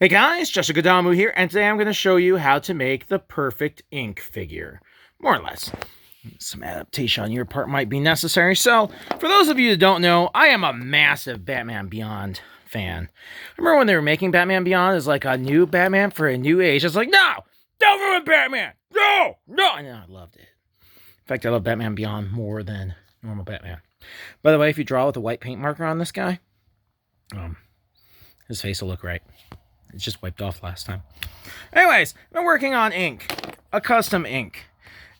Hey guys, Jessica Damu here, and today I'm going to show you how to make the perfect Inque figure. More or less. Some adaptation on your part might be necessary. So, for those of you that don't know, I am a massive Batman Beyond fan. I remember when they were making Batman Beyond as like a new Batman for a new age. I was like, no! Don't ruin Batman! No! No! And I loved it. In fact, I love Batman Beyond more than normal Batman. By the way, if you draw with a white paint marker on this guy, his face will look right. It's just wiped off last time. Anyways, I've been working on Inque, a custom Inque.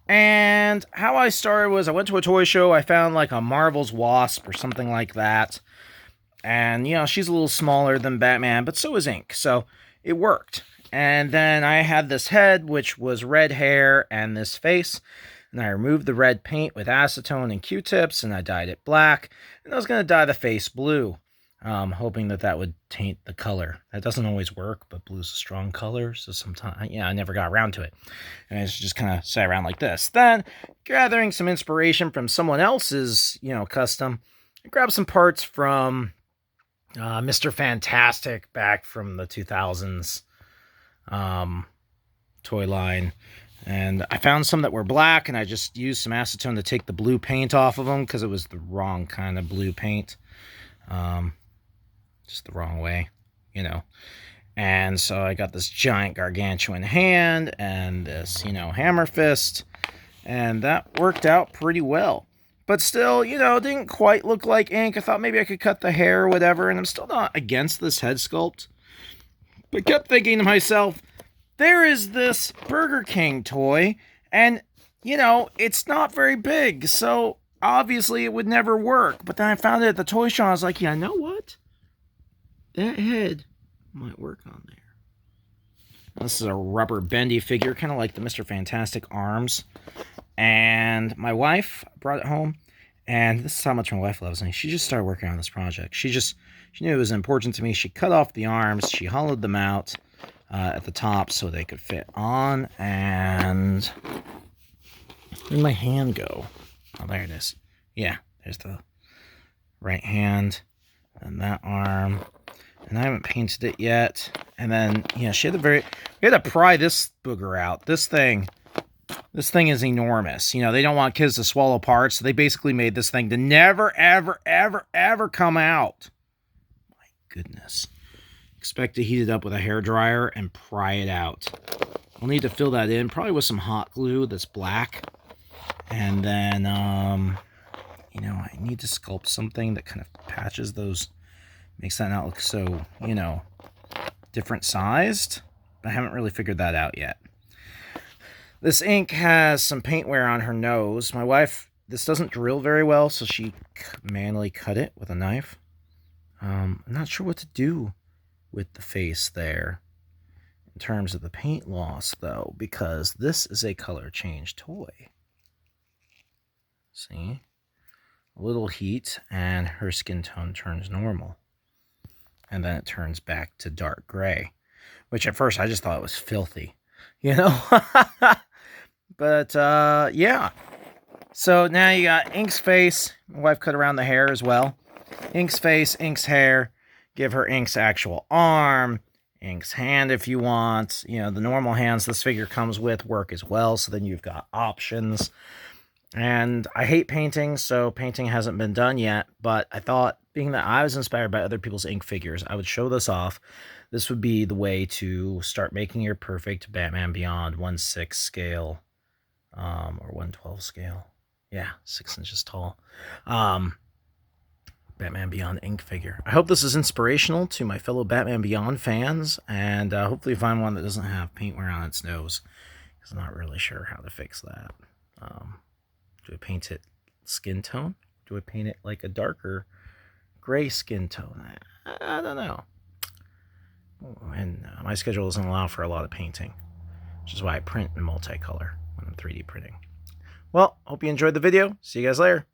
And how I started was I went to a toy show. I found like a Marvel's Wasp or something like that. And, you know, she's a little smaller than Batman, but so is Inque. So it worked. And then I had this head, which was red hair, and this face. And I removed the red paint with acetone and Q-tips, and I dyed it black. And I was going to dye the face blue. Hoping that would taint the color. That doesn't always work, but blue's a strong color, so sometimes, yeah, I never got around to it. And I just kind of sat around like this. Then, gathering some inspiration from someone else's, custom, I grabbed some parts from Mr. Fantastic back from the 2000s toy line. And I found some that were black, and I just used some acetone to take the blue paint off of them, because it was the wrong kind of blue paint. Just the wrong way, And so I got this giant gargantuan hand and this, hammer fist, and that worked out pretty well. But still, it didn't quite look like Inque. I thought maybe I could cut the hair or whatever, and I'm still not against this head sculpt. But kept thinking to myself, there is this Burger King toy, and, it's not very big, so obviously it would never work. But then I found it at the toy shop. I was like, yeah, you know what? That head might work on there. This is a rubber bendy figure, kind of like the Mr. Fantastic arms. And my wife brought it home, and this is how much my wife loves me. She just started working on this project. She knew it was important to me. She cut off the arms. She hollowed them out at the top so they could fit on. And where'd my hand go? Oh, there it is. Yeah, there's the right hand and that arm. And I haven't painted it yet. And then, we had to pry this booger out. This thing is enormous. They don't want kids to swallow parts, so they basically made this thing to never, ever, ever, ever come out. My goodness. Expect to heat it up with a hairdryer and pry it out. We'll need to fill that in, probably with some hot glue that's black. And then, I need to sculpt something that kind of patches those. Makes that not look so, different sized. But I haven't really figured that out yet. This Inque has some paint wear on her nose. My wife, this doesn't drill very well, so she manually cut it with a knife. I'm not sure what to do with the face there in terms of the paint loss, though, because this is a color change toy. See? A little heat, and her skin tone turns normal. And then it turns back to dark gray, which at first I just thought it was filthy, But, yeah. So now you got Inque's face. My wife cut around the hair as well. Inque's face, Inque's hair. Give her Inque's actual arm. Inque's hand if you want. The normal hands this figure comes with work as well. So then you've got options. And I hate painting, so painting hasn't been done yet, but I thought, being that I was inspired by other people's Inque figures, I would show this off. This would be the way to start making your perfect Batman Beyond 1/6 scale, or 1/12 scale. Yeah, 6 inches tall. Batman Beyond Inque figure. I hope this is inspirational to my fellow Batman Beyond fans, and hopefully find one that doesn't have paint wear on its nose, because I'm not really sure how to fix that. Do I paint it skin tone? Do I paint it like a darker gray skin tone? I don't know. And my schedule doesn't allow for a lot of painting, which is why I print in multicolor when I'm 3D printing. Well, hope you enjoyed the video. See you guys later.